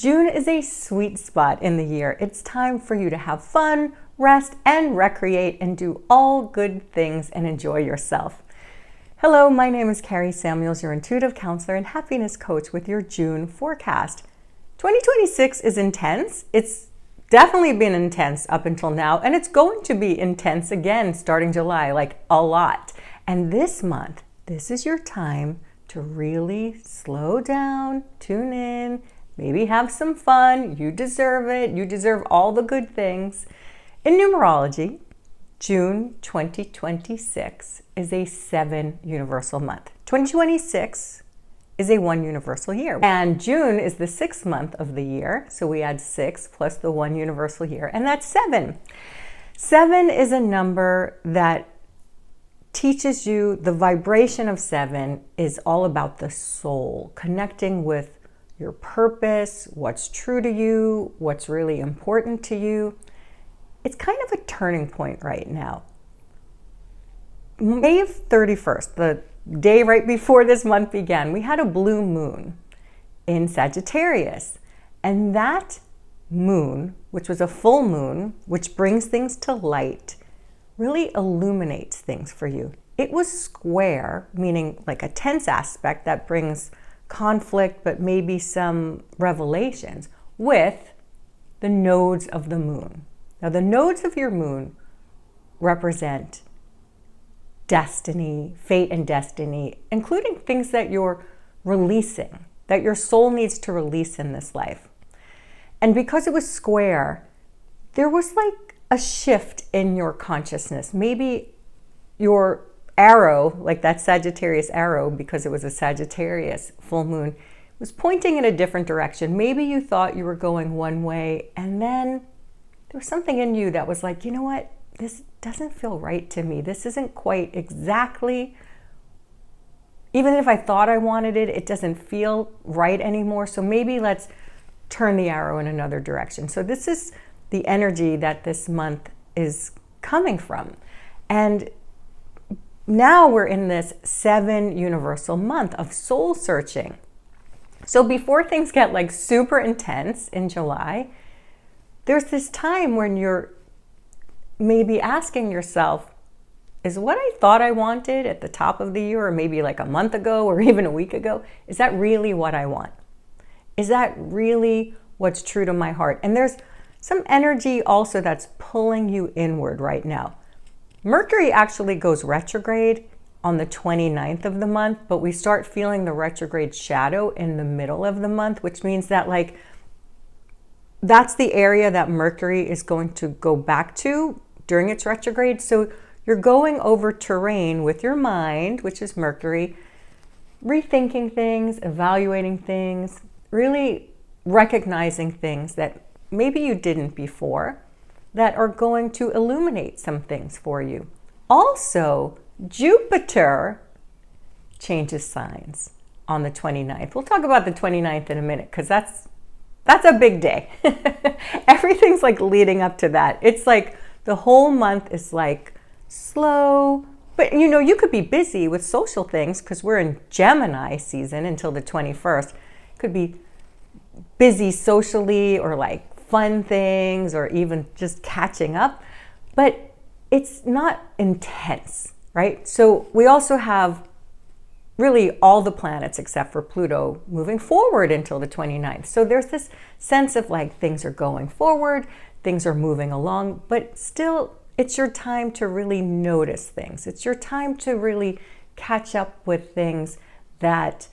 June is a sweet spot in the year. It's time for you to have fun, rest, and recreate and do all good things and enjoy yourself. Hello, my name is Kari Samuels, your intuitive counselor and happiness coach with your June forecast. 2026 is intense. It's definitely been intense up until now, and it's going to be intense again starting July, like a lot. And this month, this is your time to really slow down, tune in, maybe have some fun. You deserve it. You deserve all the good things. In numerology, June 2026 is a 7 universal month. 2026 is a 1 universal year. And June is the 6th month of the year. So we add 6 plus the 1 universal year, and that's 7. 7 is a number that teaches you the vibration of 7 is all about the soul, connecting with your purpose, what's true to you, what's really important to you. It's kind of a turning point right now. May 31st, the day right before this month began, we had a blue moon in Sagittarius. And that moon, which was a full moon, which brings things to light, really illuminates things for you. It was square, meaning like a tense aspect that brings conflict, but maybe some revelations with the nodes of the moon. Now, the nodes of your moon represent destiny, fate and destiny, including things that you're releasing, that your soul needs to release in this life. And because it was square, there was like a shift in your consciousness. Maybe your arrow, like that Sagittarius arrow, because it was a Sagittarius full moon, was pointing in a different direction. Maybe you thought you were going one way, and then there was something in you that was like, you know what? This doesn't feel right to me. This isn't quite exactly, even if I thought I wanted it, it doesn't feel right anymore. So maybe let's turn the arrow in another direction. So this is the energy that this month is coming from. And now we're in this 7 universal month of soul searching. So before things get like super intense in July, there's this time when you're maybe asking yourself, is what I thought I wanted at the top of the year, or maybe like a month ago or even a week ago, is that really what I want? Is that really what's true to my heart? And there's some energy also that's pulling you inward right now. Mercury actually goes retrograde on the 29th of the month, but we start feeling the retrograde shadow in the middle of the month, which means that like that's the area that Mercury is going to go back to during its retrograde. So you're going over terrain with your mind, which is Mercury, rethinking things, evaluating things, really recognizing things that maybe you didn't before, that are going to illuminate some things for you. Also, Jupiter changes signs on the 29th. We'll talk about the 29th in a minute because that's a big day. Everything's like leading up to that. It's like the whole month is like slow, but you know, you could be busy with social things because we're in Gemini season until the 21st. Could be busy socially or like fun things or even just catching up, but it's not intense, right? So we also have really all the planets except for Pluto moving forward until the 29th. So there's this sense of like things are going forward, things are moving along, but still it's your time to really notice things. It's your time to really catch up with things that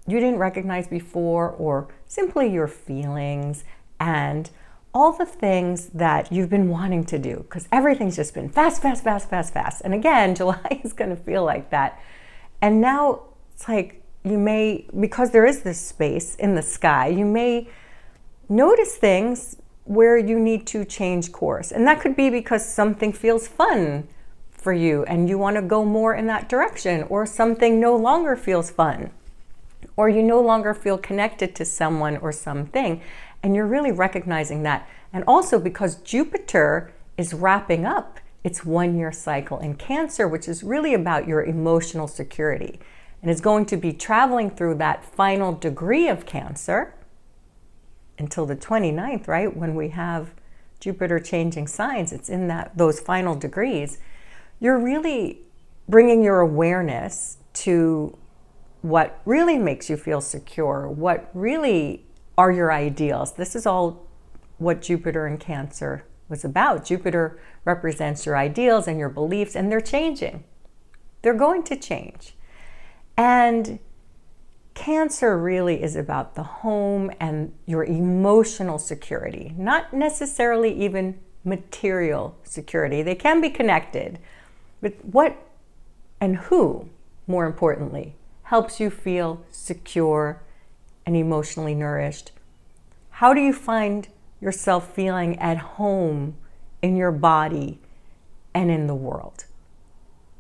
you didn't recognize before, or simply your feelings and all the things that you've been wanting to do, because everything's just been fast, fast, fast, fast, fast. And again, July is going to feel like that. And now it's like you may, because there is this space in the sky, you may notice things where you need to change course. And that could be because something feels fun for you and you want to go more in that direction, or something no longer feels fun, or you no longer feel connected to someone or something. And you're really recognizing that. And also because Jupiter is wrapping up its 1-year cycle in Cancer, which is really about your emotional security, and is going to be traveling through that final degree of Cancer until the 29th, right? When we have Jupiter changing signs, it's in those final degrees. You're really bringing your awareness to what really makes you feel secure, what really are your ideals. This is all what Jupiter in Cancer was about. Jupiter represents your ideals and your beliefs, and they're changing. They're going to change. And Cancer really is about the home and your emotional security, not necessarily even material security. They can be connected, but what and who, more importantly, helps you feel secure and emotionally nourished? How do you find yourself feeling at home in your body and in the world?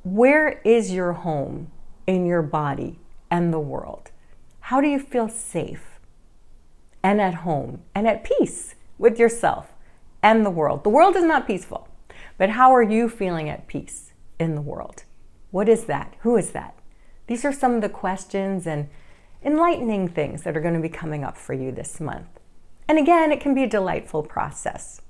Where is your home in your body and the world? How do you feel safe and at home and at peace with yourself and the world? The world is not peaceful, but how are you feeling at peace in the world? What is that? Who is that? These are some of the questions and enlightening things that are going to be coming up for you this month. And again, it can be a delightful process.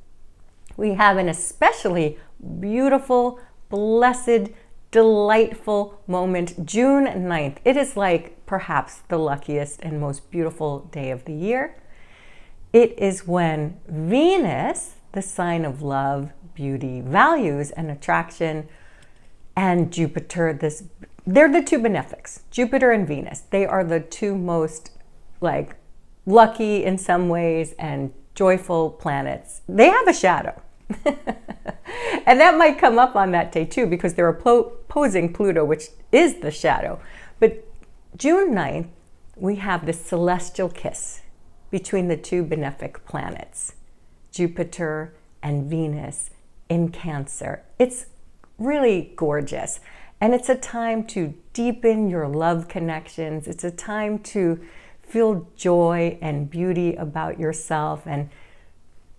We have an especially beautiful, blessed, delightful moment, June 9th. It is like perhaps the luckiest and most beautiful day of the year. It is when Venus, the sign of love, beauty, values, and attraction, and Jupiter, they're the two benefics, Jupiter and Venus. They are the two most lucky in some ways and joyful planets. They have a shadow. And that might come up on that day too, because they're opposing Pluto, which is the shadow. But June 9th, we have the celestial kiss between the two benefic planets, Jupiter and Venus in Cancer. It's really gorgeous. And it's a time to deepen your love connections. It's a time to feel joy and beauty about yourself. And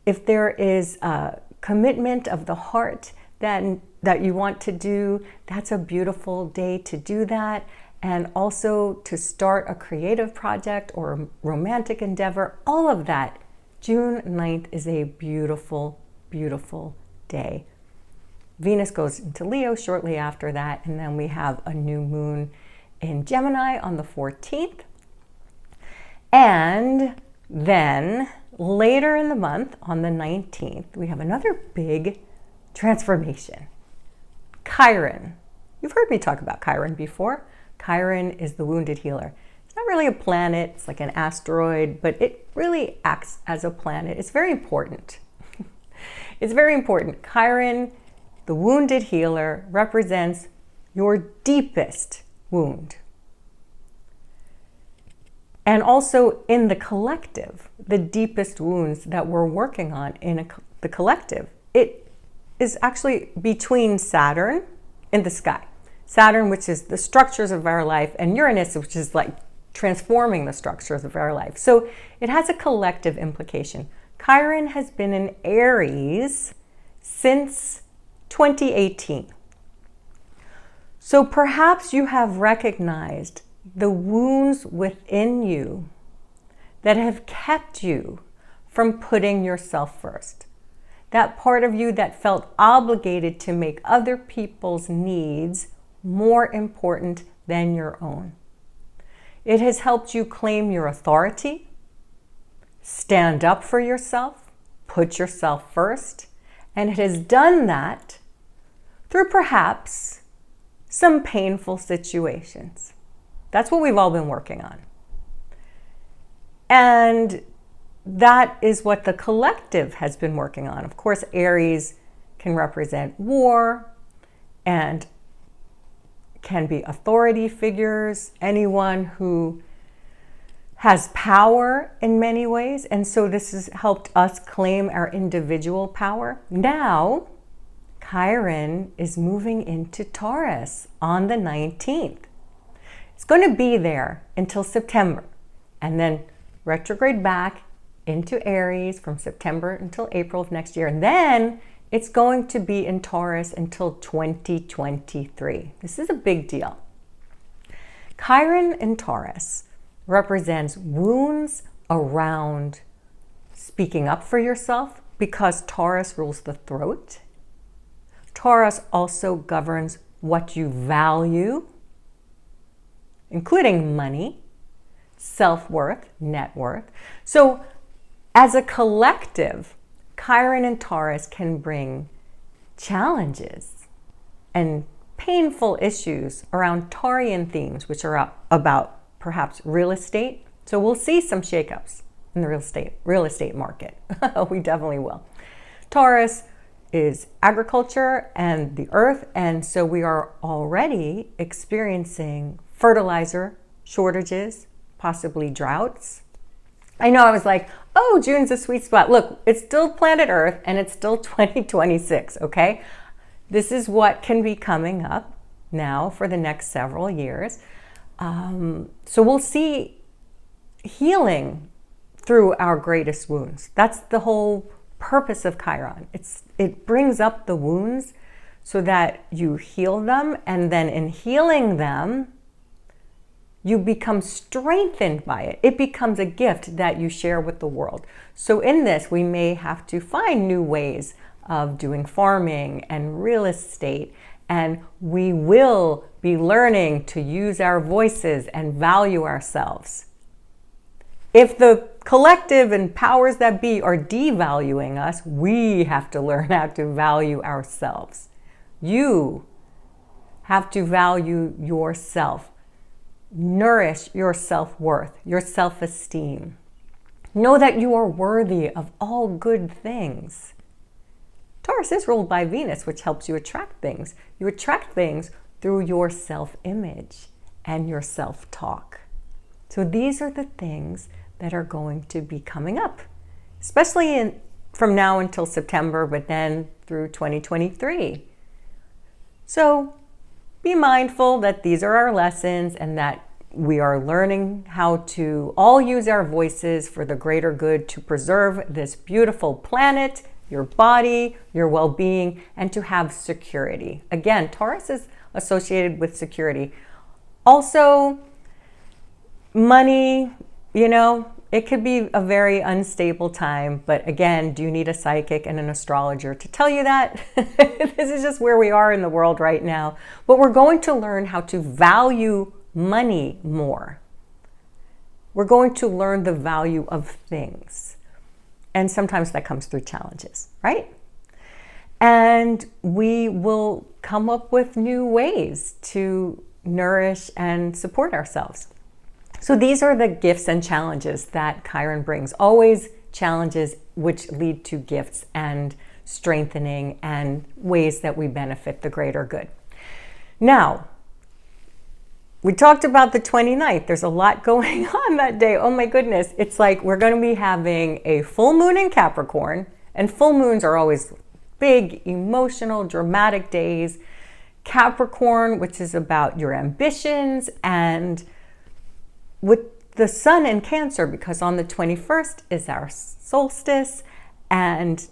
if there is a commitment of the heart that you want to do, that's a beautiful day to do that. And also to start a creative project or a romantic endeavor, all of that. June 9th is a beautiful, beautiful day. Venus goes into Leo shortly after that, and then we have a new moon in Gemini on the 14th. And then later in the month, on the 19th, we have another big transformation. Chiron. You've heard me talk about Chiron before. Chiron is the wounded healer. It's not really a planet, it's like an asteroid, but it really acts as a planet. It's very important. It's very important. Chiron, the wounded healer, represents your deepest wound. And also in the collective, the deepest wounds that we're working on in the collective. It is actually between Saturn in the sky. Saturn, which is the structures of our life, and Uranus, which is like transforming the structures of our life. So it has a collective implication. Chiron has been in Aries since 2018. So perhaps you have recognized the wounds within you that have kept you from putting yourself first. That part of you that felt obligated to make other people's needs more important than your own. It has helped you claim your authority, stand up for yourself, put yourself first, and it has done that through perhaps some painful situations. That's what we've all been working on. And that is what the collective has been working on. Of course, Aries can represent war and can be authority figures, anyone who has power in many ways. And so this has helped us claim our individual power. Now, Chiron is moving into Taurus on the 19th. It's going to be there until September, and then retrograde back into Aries from September until April of next year. And then it's going to be in Taurus until 2023. This is a big deal. Chiron in Taurus represents wounds around speaking up for yourself because Taurus rules the throat. Taurus also governs what you value, including money, self-worth, net worth. So as a collective, Chiron and Taurus can bring challenges and painful issues around Taurian themes, which are about perhaps real estate. So we'll see some shakeups in the real estate market. We definitely will. Taurus is agriculture and the earth, and so we are already experiencing fertilizer shortages, possibly droughts. I know I was like, oh, June's a sweet spot. Look, it's still planet Earth and it's still 2026, okay? This is what can be coming up now for the next several years. So we'll see healing through our greatest wounds. That's the whole purpose of Chiron. It brings up the wounds so that you heal them, and then in healing them, you become strengthened by it. It becomes a gift that you share with the world. So in this, we may have to find new ways of doing farming and real estate, and we will be learning to use our voices and value ourselves. If the collective and powers that be are devaluing us, we have to learn how to value ourselves. You have to value yourself. Nourish your self-worth, your self-esteem. Know that you are worthy of all good things. Taurus is ruled by Venus, which helps you attract things. You attract things through your self-image and your self-talk. So these are the things that are going to be coming up, especially from now until September, but then through 2023. So be mindful that these are our lessons and that we are learning how to all use our voices for the greater good to preserve this beautiful planet, your body, your well-being, and to have security. Again, Taurus is associated with security. Also, money, it could be a very unstable time, but again, do you need a psychic and an astrologer to tell you that? This is just where we are in the world right now. But we're going to learn how to value money more. We're going to learn the value of things. And sometimes that comes through challenges, right? And we will come up with new ways to nourish and support ourselves. So these are the gifts and challenges that Chiron brings. Always challenges which lead to gifts and strengthening and ways that we benefit the greater good. Now, we talked about the 29th. There's a lot going on that day. Oh my goodness. It's like we're going to be having a full moon in Capricorn, and full moons are always big, emotional, dramatic days. Capricorn, which is about your ambitions, and with the sun in Cancer, because on the 21st is our solstice, and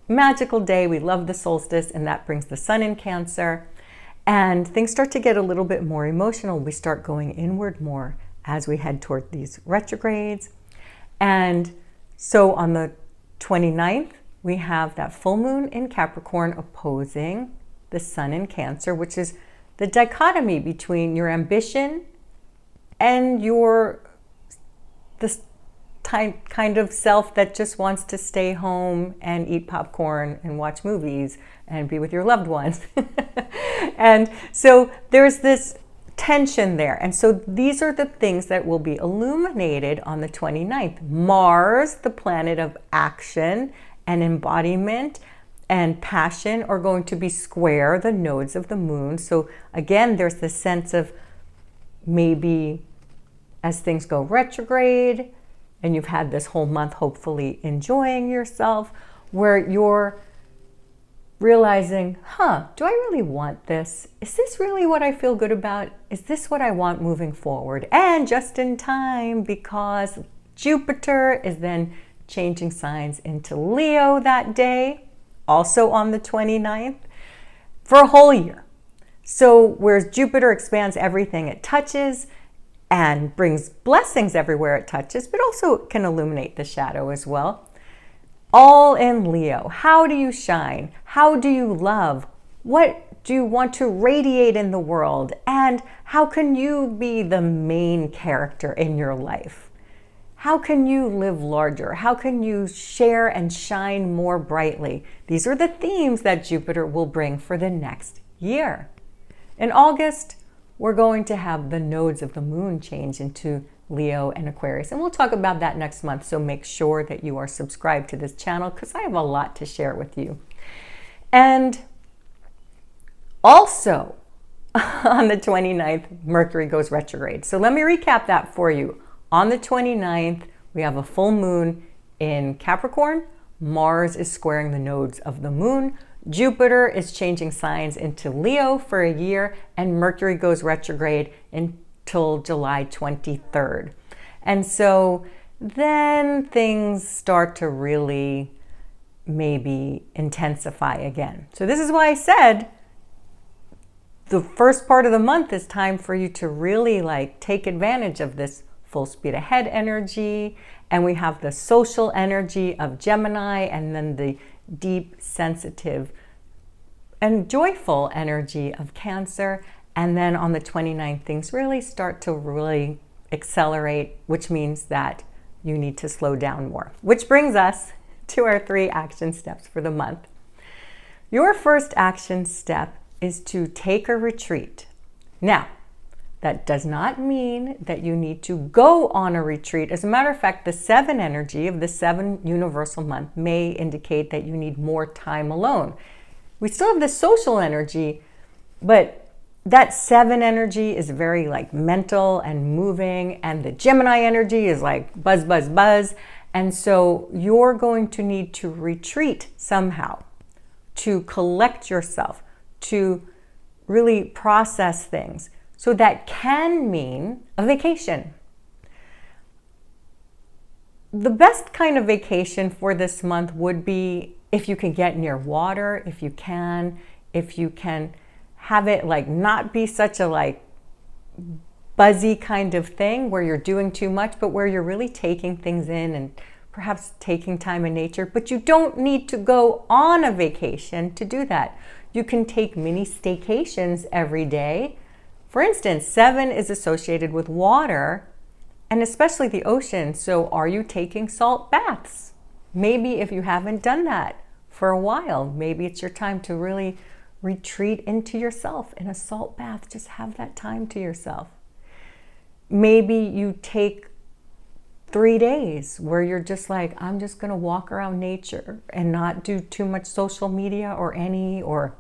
magical day. We love the solstice, and that brings the sun in Cancer. And things start to get a little bit more emotional. We start going inward more as we head toward these retrogrades. And so on the 29th, we have that full moon in Capricorn opposing the sun in Cancer, which is the dichotomy between your ambition and this kind of self that just wants to stay home and eat popcorn and watch movies and be with your loved ones. And so there's this tension there. And so these are the things that will be illuminated on the 29th. Mars, the planet of action and embodiment and passion, are going to be square the nodes of the moon. So again, there's this sense of maybe as things go retrograde, and you've had this whole month hopefully enjoying yourself, where you're realizing, do I really want this? Is this really what I feel good about? Is this what I want moving forward? And just in time, because Jupiter is then changing signs into Leo that day, also on the 29th, for a whole year. So whereas Jupiter expands everything it touches and brings blessings everywhere it touches, but also can illuminate the shadow as well. all in Leo. How do you shine? How do you love? What do you want to radiate in the world? And how can you be the main character in your life? How can you live larger? How can you share and shine more brightly? These are the themes that Jupiter will bring for the next year. In August, we're going to have the nodes of the moon change into Leo and Aquarius. And we'll talk about that next month. So make sure that you are subscribed to this channel because I have a lot to share with you. And also on the 29th, Mercury goes retrograde. So let me recap that for you. On the 29th, we have a full moon in Capricorn. Mars is squaring the nodes of the moon. Jupiter is changing signs into Leo for a year, and Mercury goes retrograde until July 23rd. And so then things start to really maybe intensify again. So this is why I said the first part of the month is time for you to really take advantage of this full speed ahead energy. And we have the social energy of Gemini, and then the deep, sensitive, and joyful energy of Cancer. And then on the 29th, things really start to really accelerate, which means that you need to slow down more. Which brings us to our 3 action steps for the month. Your first action step is to take a retreat. Now, that does not mean that you need to go on a retreat. As a matter of fact, the 7 energy of the 7 universal month may indicate that you need more time alone. We still have the social energy, but that 7 energy is very mental and moving, and the Gemini energy is buzz, buzz, buzz. And so you're going to need to retreat somehow to collect yourself, to really process things. So that can mean a vacation. The best kind of vacation for this month would be if you can get near water, if you can have it not be such a buzzy kind of thing where you're doing too much, but where you're really taking things in and perhaps taking time in nature. But you don't need to go on a vacation to do that. You can take mini staycations every day. For instance, 7 is associated with water and especially the ocean. So are you taking salt baths? Maybe if you haven't done that for a while, maybe it's your time to really retreat into yourself in a salt bath. Just have that time to yourself. Maybe you take 3 days where you're just I'm just going to walk around nature and not do too much social media or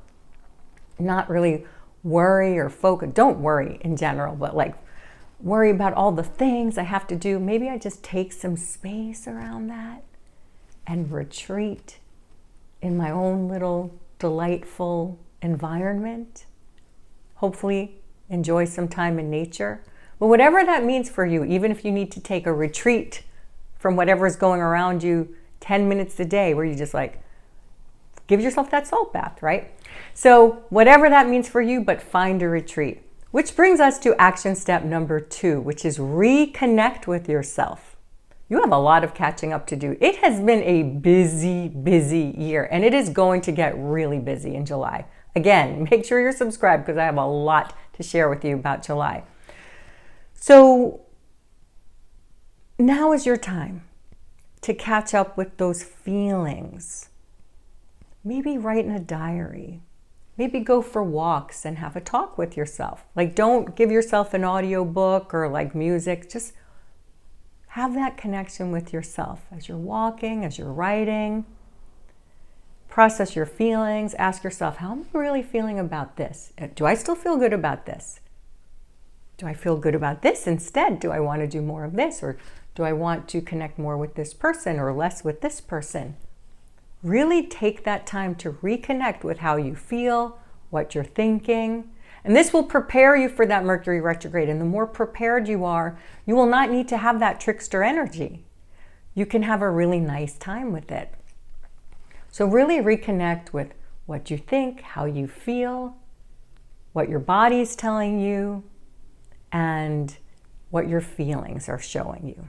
not really worry or focus. Don't worry in general, but worry about all the things I have to do. Maybe I just take some space around that and retreat in my own little delightful environment. Hopefully enjoy some time in nature. But whatever that means for you, even if you need to take a retreat from whatever is going around you 10 minutes a day where you just give yourself that salt bath, right? So whatever that means for you, but find a retreat. Which brings us to action step number 2, which is reconnect with yourself. You have a lot of catching up to do. It has been a busy, busy year, and it is going to get really busy in July. Again, make sure you're subscribed because I have a lot to share with you about July. So now is your time to catch up with those feelings. Maybe write in a diary. Maybe go for walks and have a talk with yourself. Don't give yourself an audio book or music. Just have that connection with yourself as you're walking, as you're writing. Process your feelings. Ask yourself, how am I really feeling about this? Do I still feel good about this? Do I feel good about this instead? Do I want to do more of this? Or do I want to connect more with this person or less with this person? Really take that time to reconnect with how you feel, what you're thinking. And this will prepare you for that Mercury retrograde. And the more prepared you are, you will not need to have that trickster energy. You can have a really nice time with it. So really reconnect with what you think, how you feel, what your body's telling you, and what your feelings are showing you.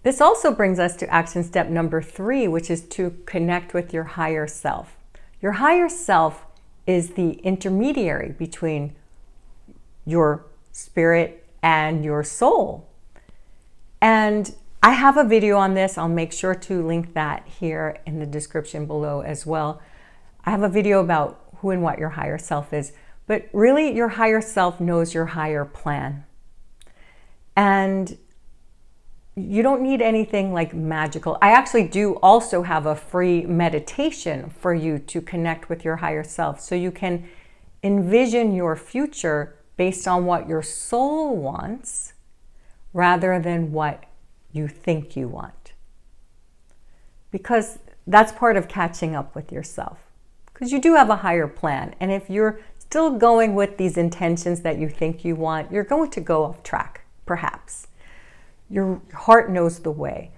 This also brings us to action step number 3, which is to connect with your higher self. Your higher self is the intermediary between your spirit and your soul. And I have a video on this. I'll make sure to link that here in the description below as well. I have a video about who and what your higher self is, but really your higher self knows your higher plan. And you don't need anything like magical. I actually do also have a free meditation for you to connect with your higher self, so you can envision your future based on what your soul wants rather than what you think you want. Because that's part of catching up with yourself. Because you do have a higher plan. And if you're still going with these intentions that you think you want, you're going to go off track, perhaps. Your heart knows the way.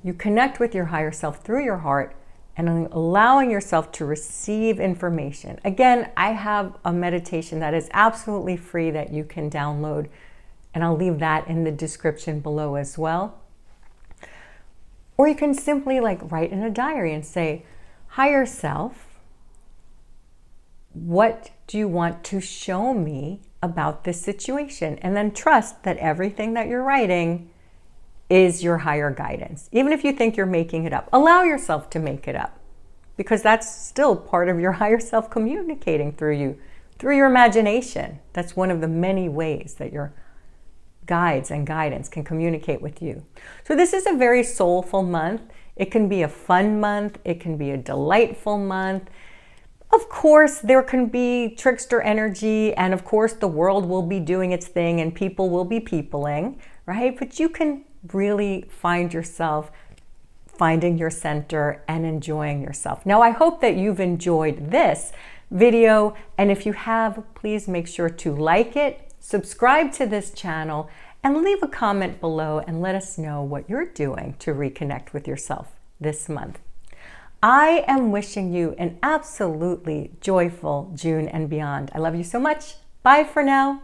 You connect with your higher self through your heart and allowing yourself to receive information. Again, I have a meditation that is absolutely free that you can download, and I'll leave that in the description below as well. Or you can simply write in a diary and say, higher self, what do you want to show me about this situation? And then trust that everything that you're writing is your higher guidance. Even if you think you're making it up, allow yourself to make it up, because that's still part of your higher self communicating through you, through your imagination. That's one of the many ways that your guides and guidance can communicate with you. So this is a very soulful month. It can be a fun month. It can be a delightful month. Of course, there can be trickster energy, and of course the world will be doing its thing and people will be peopling, right? But you can really find yourself finding your center and enjoying yourself. Now, I hope that you've enjoyed this video, and if you have, please make sure to like it, subscribe to this channel, and leave a comment below and let us know what you're doing to reconnect with yourself this month. I am wishing you an absolutely joyful June and beyond. I love you so much. Bye for now.